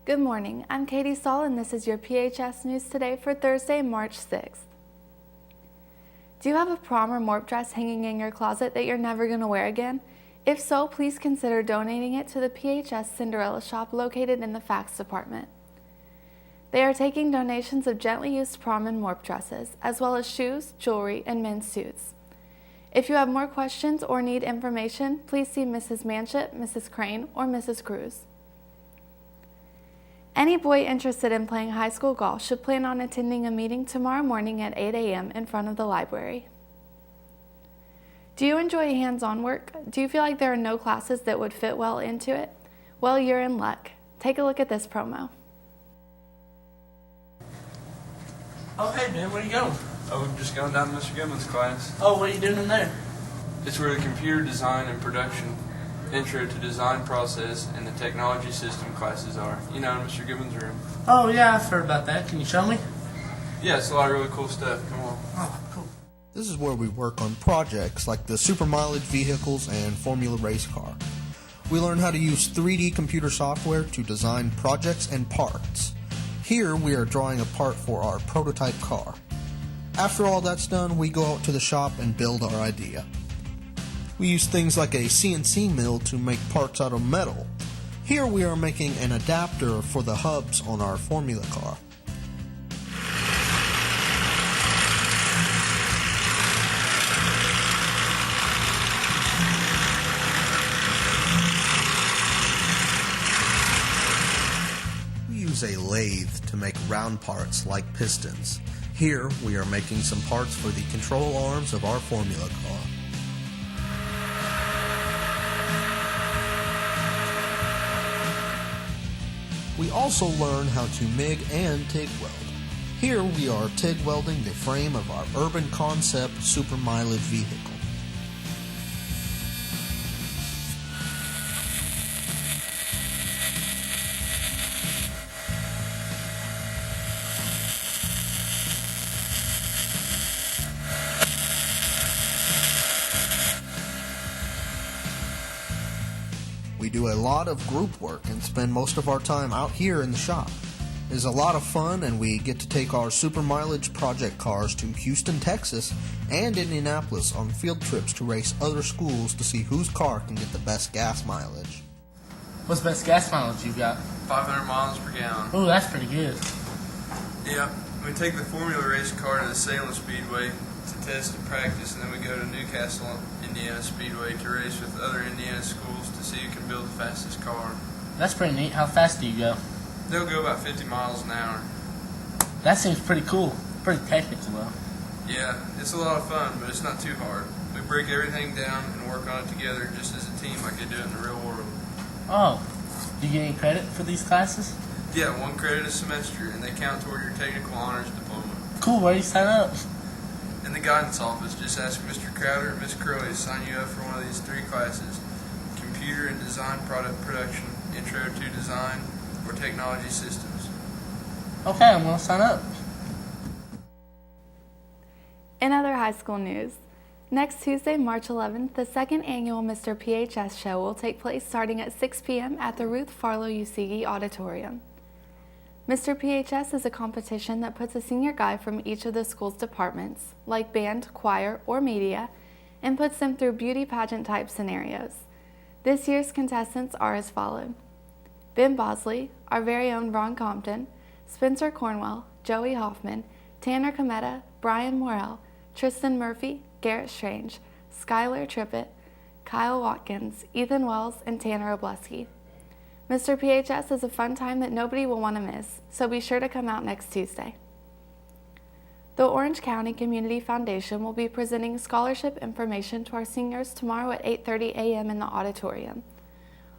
Good morning, I'm Katie Stahl and this is your PHS News Today for Thursday, March 6th. Do you have a prom or morp dress hanging in your closet that you're never going to wear again? If so, please consider donating it to the PHS Cinderella shop located in the FAFSA department. They are taking donations of gently used prom and morp dresses, as well as shoes, jewelry, and men's suits. If you have more questions or need information, please see Mrs. Manship, Mrs. Crane, or Mrs. Cruz. Any boy interested in playing high school golf should plan on attending a meeting tomorrow morning at 8 a.m. in front of the library. Do you enjoy hands-on work? Do you feel like there are no classes that would fit well into it? Well, you're in luck. Take a look at this promo. Oh, hey, man, where you going? Oh, we're just going down to Mr. Goodman's class. Oh, what are you doing in there? It's where the computer design and production, intro to design process, and the technology system classes are. You know, in Mr. Goodman's room. Oh, yeah, I've heard about that. Can you show me? Yeah, it's a lot of really cool stuff. Come on. Oh, cool. This is where we work on projects like the super mileage vehicles and Formula Race car. We learn how to use 3D computer software to design projects and parts. Here we are drawing a part for our prototype car. After all that's done, we go out to the shop and build our idea. We use things like a CNC mill to make parts out of metal. Here we are making an adapter for the hubs on our Formula car. We use a lathe to make round parts like pistons. Here we are making some parts for the control arms of our Formula car. We also learn how to MIG and TIG weld. Here we are TIG welding the frame of our urban concept super mileage vehicle. We do a lot of group work and spend most of our time out here in the shop. It is a lot of fun and we get to take our super mileage project cars to Houston, Texas and Indianapolis on field trips to race other schools to see whose car can get the best gas mileage. What's the best gas mileage you got? 500 miles per gallon. Oh, that's pretty good. Yeah, we take the Formula Race car to the Salem Speedway to test and practice, and then we go to Newcastle, Indiana Speedway to race with other Indiana schools to see who can build the fastest car. That's pretty neat. How fast do you go? They'll go about 50 miles an hour. That seems pretty cool. Pretty technical, though. Yeah, it's a lot of fun, but it's not too hard. We break everything down and work on it together just as a team like they do it in the real world. Oh, do you get any credit for these classes? Yeah, 1 credit a semester, and they count toward your technical honors diploma. Cool, where do you sign up? In the guidance office, just ask Mr. Crowder or Miss Crowley to sign you up for one of these 3 classes: Computer and Design Product Production, Intro to Design, or Technology Systems. Okay, I'm going to sign up. In other high school news, next Tuesday, March 11th, the 2nd annual Mr. PHS show will take place starting at 6 p.m. at the Ruth Farlow Usigi Auditorium. Mr. PHS is a competition that puts a senior guy from each of the school's departments, like band, choir, or media, and puts them through beauty pageant type scenarios. This year's contestants are as follows: Ben Bosley, our very own Ron Compton, Spencer Cornwell, Joey Hoffman, Tanner Cometa, Brian Morrell, Tristan Murphy, Garrett Strange, Skylar Trippett, Kyle Watkins, Ethan Wells, and Tanner Obleski. Mr. PHS is a fun time that nobody will want to miss, so be sure to come out next Tuesday. The Orange County Community Foundation will be presenting scholarship information to our seniors tomorrow at 8:30 a.m. in the auditorium.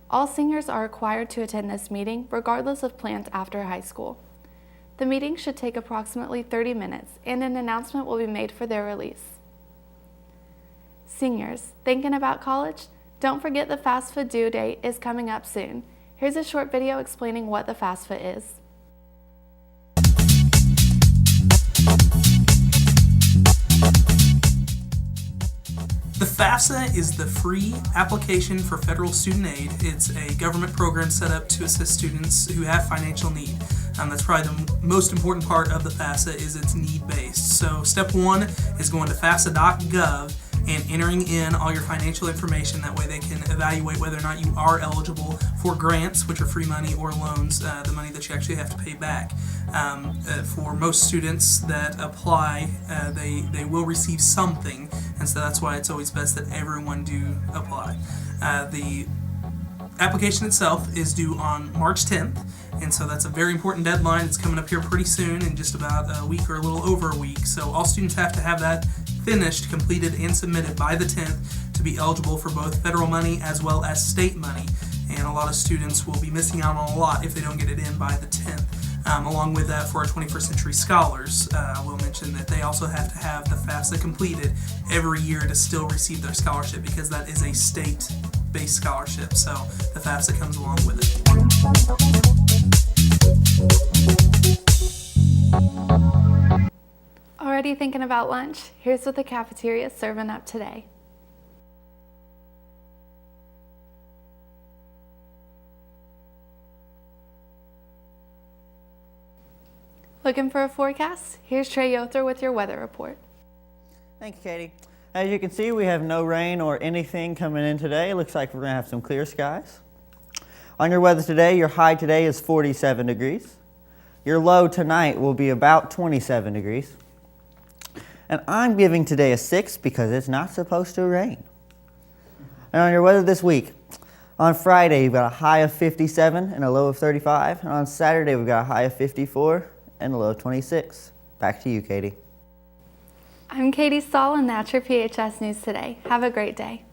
All seniors are required to attend this meeting, regardless of plans after high school. The meeting should take approximately 30 minutes, and an announcement will be made for their release. Seniors, thinking about college? Don't forget the FAFSA due date is coming up soon. Here's a short video explaining what the FAFSA is. The FAFSA is the free application for federal student aid. It's a government program set up to assist students who have financial need. That's probably the most important part of the FAFSA is it's need-based. So step one is going to FAFSA.gov and entering in all your financial information. That way they can evaluate whether or not you are eligible for grants, which are free money, or loans, the money that you actually have to pay back. For most students that apply, they will receive something, and so that's why it's always best that everyone do apply. The application itself is due on March 10th, and so that's a very important deadline. It's coming up here pretty soon, in just about a week or a little over a week. So all students have to have that finished, completed, and submitted by the 10th to be eligible for both federal money as well as state money. And a lot of students will be missing out on a lot if they don't get it in by the 10th. Along with that, for our 21st Century Scholars, I will mention that they also have to have the FAFSA completed every year to still receive their scholarship, because that is a state-based scholarship. So the FAFSA comes along with it. Already thinking about lunch? Here's what the cafeteria is serving up today. Looking for a forecast? Here's Trey Yother with your weather report. Thank you, Katie. As you can see, we have no rain or anything coming in today. It looks like we're going to have some clear skies. On your weather today, your high today is 47 degrees. Your low tonight will be about 27 degrees. And I'm giving today a 6 because it's not supposed to rain. And on your weather this week, on Friday, you've got a high of 57 and a low of 35. And on Saturday, we've got a high of 54 and a low of 26. Back to you, Katie. I'm Katie Stahl, and that's your PHS News Today. Have a great day.